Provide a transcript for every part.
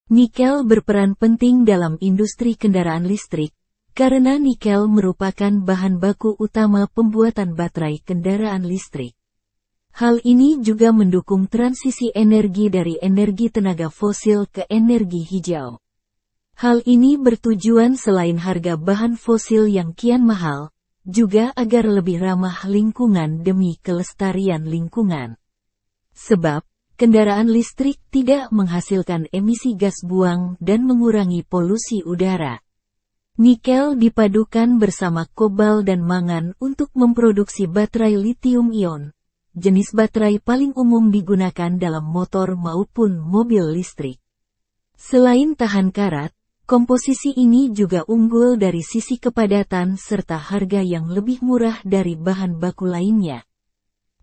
Nikel berperan penting dalam industri kendaraan listrik, karena nikel merupakan bahan baku utama pembuatan baterai kendaraan listrik. Hal ini juga mendukung transisi energi dari energi tenaga fosil ke energi hijau. Hal ini bertujuan selain harga bahan fosil yang kian mahal, juga agar lebih ramah lingkungan demi kelestarian lingkungan. Sebab, kendaraan listrik tidak menghasilkan emisi gas buang dan mengurangi polusi udara. Nikel dipadukan bersama kobalt dan mangan untuk memproduksi baterai lithium-ion, jenis baterai paling umum digunakan dalam motor maupun mobil listrik. Selain tahan karat, komposisi ini juga unggul dari sisi kepadatan serta harga yang lebih murah dari bahan baku lainnya.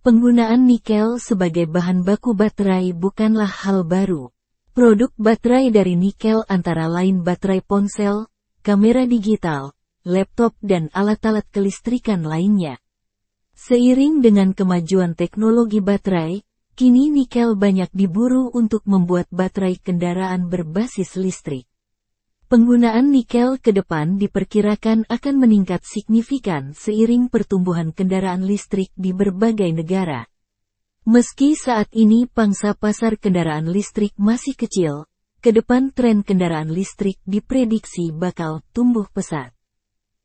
Penggunaan nikel sebagai bahan baku baterai bukanlah hal baru. Produk baterai dari nikel antara lain baterai ponsel, kamera digital, laptop dan alat-alat kelistrikan lainnya. Seiring dengan kemajuan teknologi baterai, kini nikel banyak diburu untuk membuat baterai kendaraan berbasis listrik. Penggunaan nikel ke depan diperkirakan akan meningkat signifikan seiring pertumbuhan kendaraan listrik di berbagai negara. Meski saat ini pangsa pasar kendaraan listrik masih kecil, ke depan tren kendaraan listrik diprediksi bakal tumbuh pesat.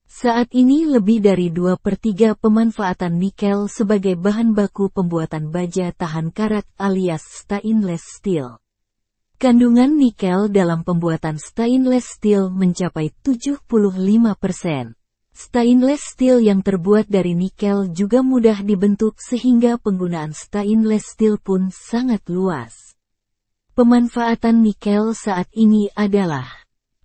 Saat ini lebih dari 2/3 pemanfaatan nikel sebagai bahan baku pembuatan baja tahan karat alias stainless steel. Kandungan nikel dalam pembuatan stainless steel mencapai 75%. Stainless steel yang terbuat dari nikel juga mudah dibentuk sehingga penggunaan stainless steel pun sangat luas. Pemanfaatan nikel saat ini adalah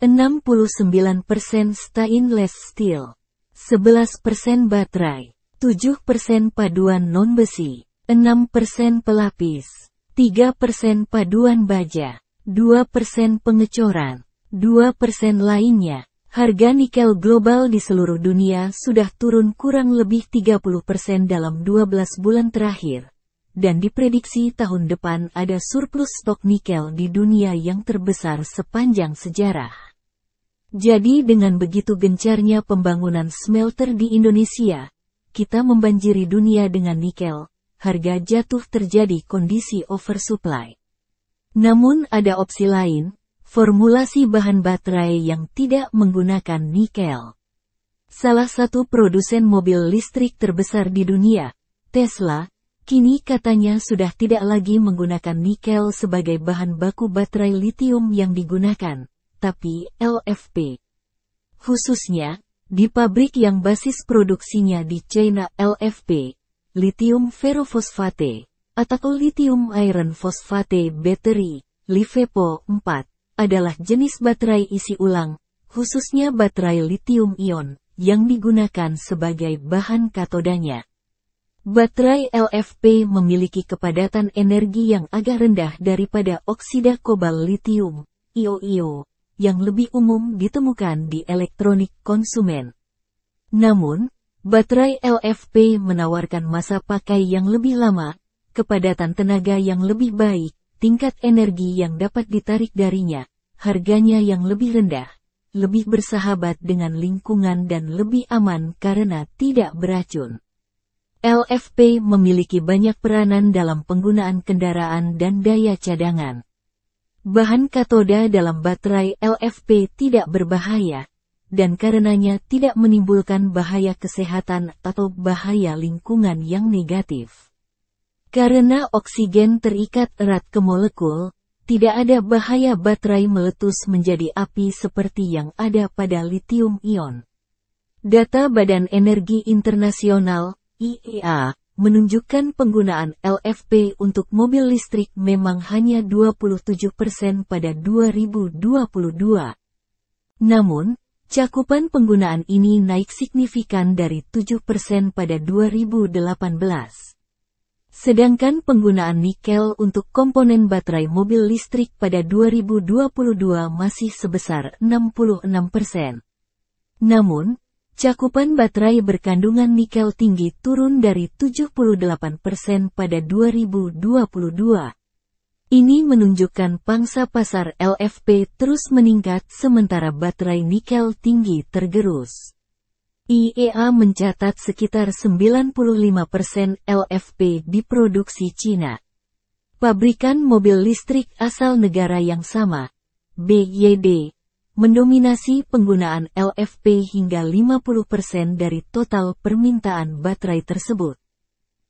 69% stainless steel, 11% baterai, 7% paduan non-besi, 6% pelapis, 3% paduan baja, 2% pengecoran, 2% lainnya. Harga nikel global di seluruh dunia sudah turun kurang lebih 30% dalam 12 bulan terakhir. Dan diprediksi tahun depan ada surplus stok nikel di dunia yang terbesar sepanjang sejarah. Jadi dengan begitu gencarnya pembangunan smelter di Indonesia, kita membanjiri dunia dengan nikel, harga jatuh terjadi kondisi oversupply. Namun ada opsi lain, formulasi bahan baterai yang tidak menggunakan nikel. Salah satu produsen mobil listrik terbesar di dunia, Tesla, kini katanya sudah tidak lagi menggunakan nikel sebagai bahan baku baterai lithium yang digunakan, tapi LFP. Khususnya, di pabrik yang basis produksinya di China LFP, lithium ferrofosfate, atau lithium iron phosphate battery, LiFePO 4, adalah jenis baterai isi ulang, khususnya baterai lithium-ion, yang digunakan sebagai bahan katodanya. Baterai LFP memiliki kepadatan energi yang agak rendah daripada oksida kobalt lithium, IO, yang lebih umum ditemukan di elektronik konsumen. Namun, baterai LFP menawarkan masa pakai yang lebih lama, kepadatan tenaga yang lebih baik, tingkat energi yang dapat ditarik darinya, harganya yang lebih rendah, lebih bersahabat dengan lingkungan dan lebih aman karena tidak beracun. LFP memiliki banyak peranan dalam penggunaan kendaraan dan daya cadangan. Bahan katoda dalam baterai LFP tidak berbahaya, dan karenanya tidak menimbulkan bahaya kesehatan atau bahaya lingkungan yang negatif. Karena oksigen terikat erat ke molekul, tidak ada bahaya baterai meletus menjadi api seperti yang ada pada lithium-ion. Data Badan Energi Internasional, IEA, menunjukkan penggunaan LFP untuk mobil listrik memang hanya 27% pada 2022. Namun, cakupan penggunaan ini naik signifikan dari 7% pada 2018. Sedangkan penggunaan nikel untuk komponen baterai mobil listrik pada 2022 masih sebesar 66%. Namun, cakupan baterai berkandungan nikel tinggi turun dari 78% pada 2022. Ini menunjukkan pangsa pasar LFP terus meningkat sementara baterai nikel tinggi tergerus. IEA mencatat sekitar 95% LFP diproduksi Cina. Pabrikan mobil listrik asal negara yang sama, BYD, mendominasi penggunaan LFP hingga 50% dari total permintaan baterai tersebut.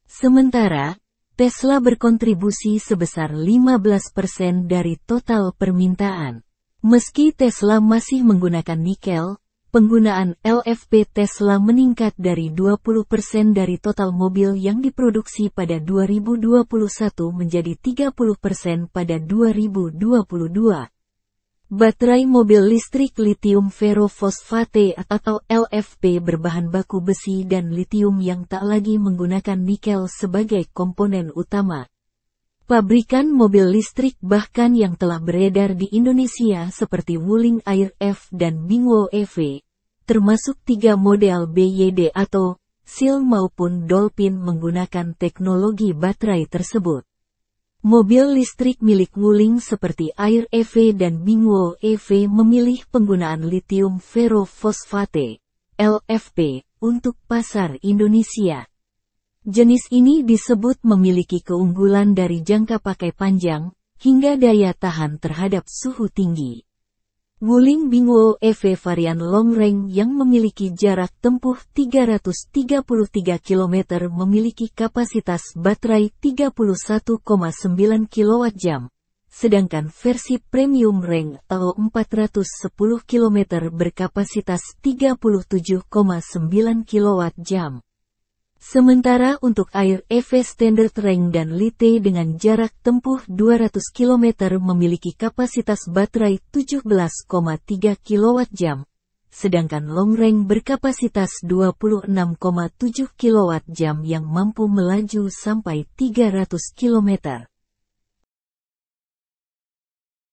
Sementara, Tesla berkontribusi sebesar 15% dari total permintaan. Meski Tesla masih menggunakan nikel, penggunaan LFP Tesla meningkat dari 20% dari total mobil yang diproduksi pada 2021 menjadi 30% pada 2022. Baterai mobil listrik litium ferrofosfate atau LFP berbahan baku besi dan litium yang tak lagi menggunakan nikel sebagai komponen utama. Pabrikan mobil listrik bahkan yang telah beredar di Indonesia seperti Wuling Air F dan Bingwo EV, termasuk 3 model BYD atau Seal maupun Dolphin menggunakan teknologi baterai tersebut. Mobil listrik milik Wuling seperti Air EV dan Bingwo EV memilih penggunaan litium ferrofosfate, LFP, untuk pasar Indonesia. Jenis ini disebut memiliki keunggulan dari jangka pakai panjang, hingga daya tahan terhadap suhu tinggi. Wuling Bingwo EV varian long range yang memiliki jarak tempuh 333 km memiliki kapasitas baterai 31,9 kWh, sedangkan versi premium range atau 410 km berkapasitas 37,9 kWh. Sementara untuk Air EV Standard Range dan Lite dengan jarak tempuh 200 km memiliki kapasitas baterai 17,3 kWh, sedangkan Long Range berkapasitas 26,7 kWh yang mampu melaju sampai 300 km.